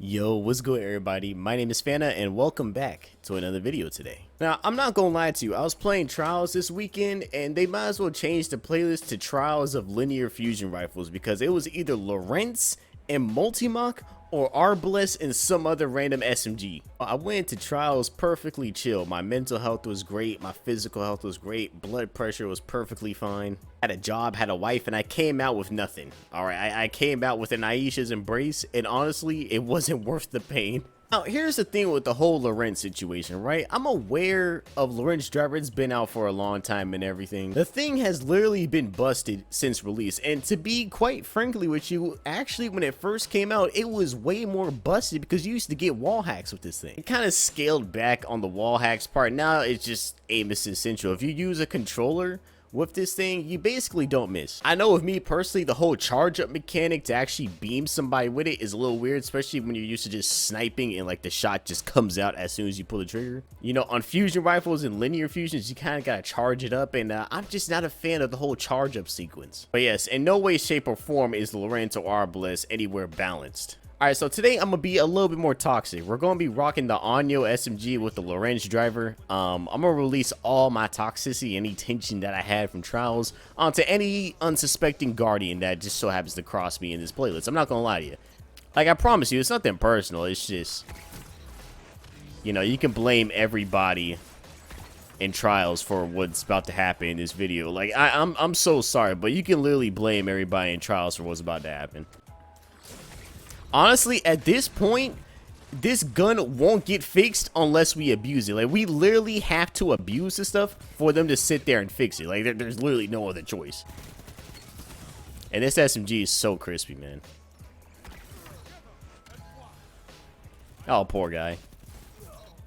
Yo, what's good everybody? My name is Fana and welcome back to another video today. Now, I'm not gonna lie to you, I was playing Trials this weekend and they might as well change the playlist to Trials of Linear Fusion Rifles because it was either Lorentz and Multimach or Arbalest and some other random SMG. I went into Trials perfectly chill. My mental health was great, my physical health was great, blood pressure was perfectly fine. Had a job, had a wife, and I came out with nothing. Alright, I came out with an Aisha's embrace, and honestly, it wasn't worth the pain. Now, here's the thing with the whole Lorentz situation, right? I'm aware of Lorentz driver. It's been out for a long time and everything. The thing has literally been busted since release. And to be quite frankly with you, actually, when it first came out, it was way more busted because you used to get wall hacks with this thing. It kind of scaled back on the wall hacks part. Now it's just aim assist central. If you use a controller with this thing, you basically don't miss. I know with me personally, the whole charge up mechanic to actually beam somebody with it is a little weird, especially when you're used to just sniping and like the shot just comes out as soon as you pull the trigger. You know, on fusion rifles and linear fusions, you kind of gotta charge it up, and I'm just not a fan of the whole charge up sequence. But yes, in no way, shape, or form is Lorentz or Arbalest anywhere balanced. Alright, so today I'm gonna be a little bit more toxic. We're gonna be rocking the Onyo SMG with the Lorentz driver. I'm gonna release all my toxicity, any tension that I had from Trials, onto any unsuspecting guardian that just so happens to cross me in this playlist. I'm not gonna lie to you. Like, I promise you, it's nothing personal. It's just, you know, you can blame everybody in Trials for what's about to happen in this video. Like, I'm so sorry, but you can literally blame everybody in Trials for what's about to happen. Honestly, at this point, this gun won't get fixed unless we abuse it. Like, we literally have to abuse this stuff for them to sit there and fix it. Like, there's literally no other choice. And this SMG is so crispy, man. Oh, poor guy.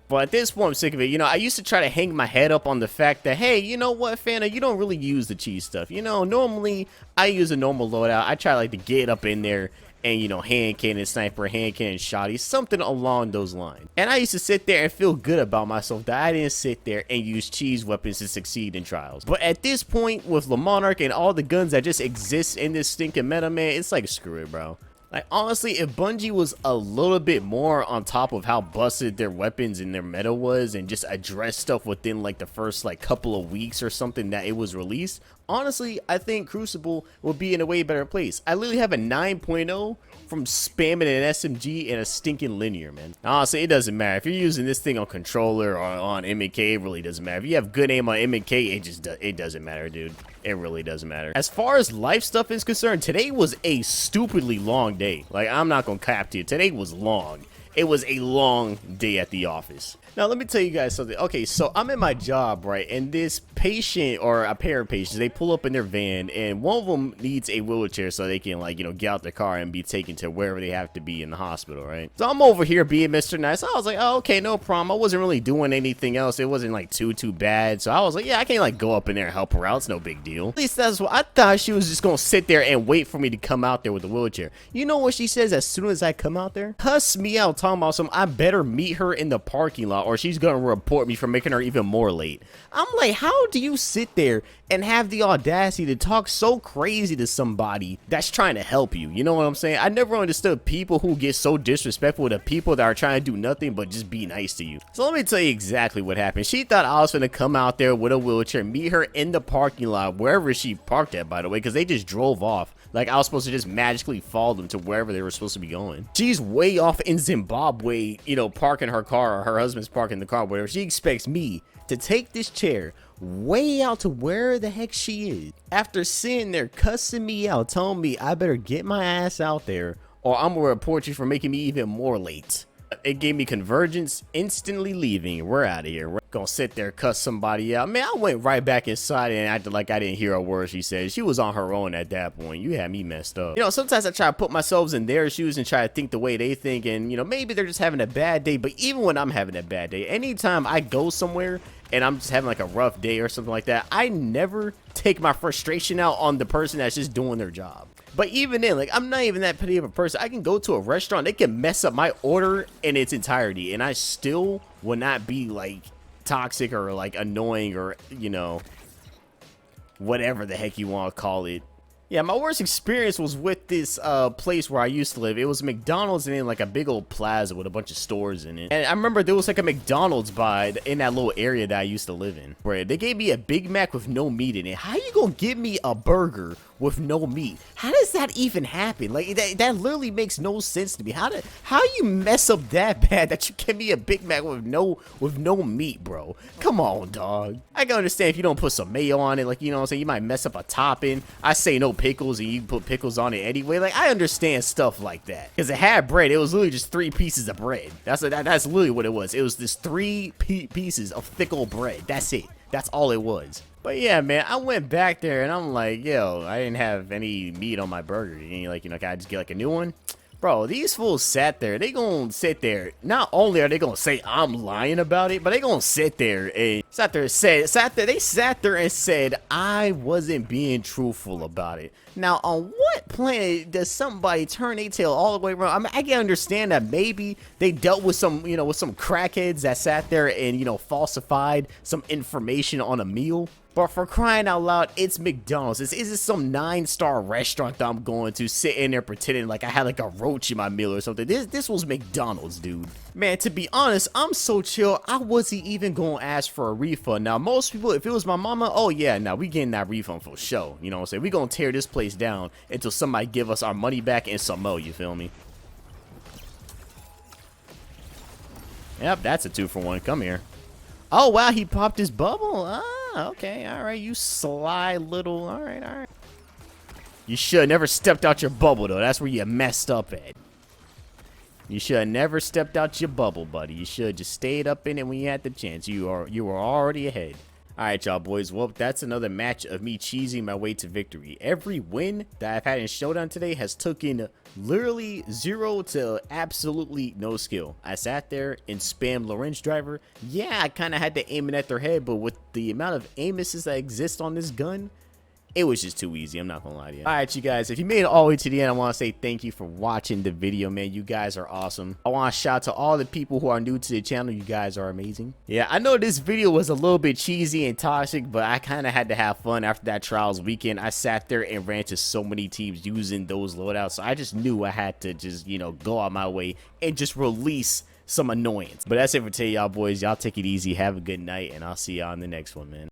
But at this point, I'm sick of it. You know, I used to try to hang my head up on the fact that, hey, you know what, Fana, you don't really use the cheese stuff. You know, normally, I use a normal loadout. I try, like, to get up in there and, you know, hand cannon sniper, hand cannon shotty, something along those lines. And I used to sit there and feel good about myself that I didn't sit there and use cheese weapons to succeed in Trials. But at this point, with Le Monarch and all the guns that just exist in this stinking meta, man, it's like, screw it, bro. Like, honestly, if Bungie was a little bit more on top of how busted their weapons and their meta was and just address stuff within, like, the first, like, couple of weeks or something that it was released, honestly, I think Crucible would be in a way better place. I literally have a 9.0 from spamming an SMG and a stinking linear, man. Honestly, it doesn't matter. If you're using this thing on controller or on M&K, it really doesn't matter. If you have good aim on M&K, it doesn't matter, dude. It really doesn't matter. As far as life stuff is concerned, today was a stupidly long day. Like, I'm not gonna cap to you. Today was long. It was a long day at the office. Now, let me tell you guys something. Okay, so I'm at my job, right? And this patient or a pair of patients, they pull up in their van and one of them needs a wheelchair so they can, like, you know, get out the car and be taken to wherever they have to be in the hospital, right? So I'm over here being Mr. Nice. I was like, oh, okay, no problem. I wasn't really doing anything else. It wasn't like too bad. So I was like, yeah, I can like go up in there and help her out. It's no big deal. At least that's what I thought. She was just gonna sit there and wait for me to come out there with the wheelchair. You know what she says as soon as I come out there? Cuss me out talking about some, I better meet her in the parking lot or she's gonna report me for making her even more late. I'm like, how do you sit there and have the audacity to talk so crazy to somebody that's trying to help you? You know what I'm saying? I never understood people who get so disrespectful to people that are trying to do nothing but just be nice to you. So let me tell you exactly what happened. She thought I was gonna come out there with a wheelchair, meet her in the parking lot, wherever she parked at, by the way, because they just drove off. Like, I was supposed to just magically follow them to wherever they were supposed to be going. She's way off in Zimbabwe, you know, parking her car, or her husband's parking the car, whatever. She expects me to take this chair way out to where the heck she is. After sitting there cussing me out, telling me I better get my ass out there or I'm gonna report you for making me even more late. It gave me convergence, instantly leaving. We're out of here. We're gonna sit there, cuss somebody out. Man, I went right back inside and acted like I didn't hear a word she said. She was on her own at that point. You had me messed up. You know, sometimes I try to put myself in their shoes and try to think the way they think, and, you know, maybe they're just having a bad day. But even when I'm having a bad day, anytime I go somewhere and I'm just having like a rough day or something like that, I never take my frustration out on the person that's just doing their job. But even then, like, I'm not even that petty of a person. I can go to a restaurant, they can mess up my order in its entirety, and I still will not be, like, toxic or, like, annoying or, you know, whatever the heck you want to call it. Yeah, my worst experience was with this place where I used to live. It was McDonald's and then like a big old plaza with a bunch of stores in it. And I remember there was like a McDonald's in that little area that I used to live in. Where they gave me a Big Mac with no meat in it. How you gonna give me a burger with no meat? How does that even happen? Like that literally makes no sense to me. How you mess up that bad that you give me a Big Mac with no meat, bro? Come on, dog. I can understand if you don't put some mayo on it, like, you know what I'm saying, you might mess up a topping. I say no pickles and you put pickles on it anyway. Like, I understand stuff like that. Because it had bread. It was literally just 3 pieces of bread. That's literally what it was. It was just 3 pieces of thick old bread. That's it. That's all it was. But yeah, man, I went back there and I'm like, yo, I didn't have any meat on my burger. And like, you know, can I just get like a new one? Bro, these fools sat there. They gonna sit there. Not only are they gonna say I'm lying about it, but they gonna sit there and they sat there and said I wasn't being truthful about it. Now, on what planet does somebody turn their tail all the way around? I mean, I can understand that maybe they dealt with some, you know, with some crackheads that sat there and, you know, falsified some information on a meal. But for crying out loud, it's McDonald's. This isn't some 9-star restaurant that I'm going to sit in there pretending like I had like a roach in my meal or something. This was McDonald's, dude. Man, to be honest, I'm so chill, I wasn't even going to ask for a refund. Now, most people, if it was my mama, oh yeah, now we getting that refund for sure. You know what I'm saying? We going to tear this place down until somebody give us our money back and some more, you feel me? Yep, that's a 2-for-1. Come here. Oh, wow, he popped his bubble. Ah, okay, all right, you sly little, all right. You should have never stepped out your bubble, though. That's where you messed up at. You should have never stepped out your bubble, buddy. You should have just stayed up in it when you had the chance. You were already ahead. All right, y'all boys. Well, that's another match of me cheesing my way to victory. Every win that I've had in Showdown today has taken literally 0 to absolutely no skill. I sat there and spammed Lorentz driver. Yeah, I kind of had to aim it at their head, but with the amount of aim misses that exist on this gun, it was just too easy. I'm not gonna lie to you. All right, you guys, if you made it all the way to the end, I want to say thank you for watching the video, man. You guys are awesome. I want to shout out to all the people who are new to the channel. You guys are amazing. Yeah, I know this video was a little bit cheesy and toxic, but I kind of had to have fun after that trials weekend. I sat there and ran to so many teams using those loadouts, so I just knew I had to just, you know, go out my way and just release some annoyance. But that's it for today, y'all boys. Y'all take it easy. Have a good night, and I'll see y'all on the next one, man.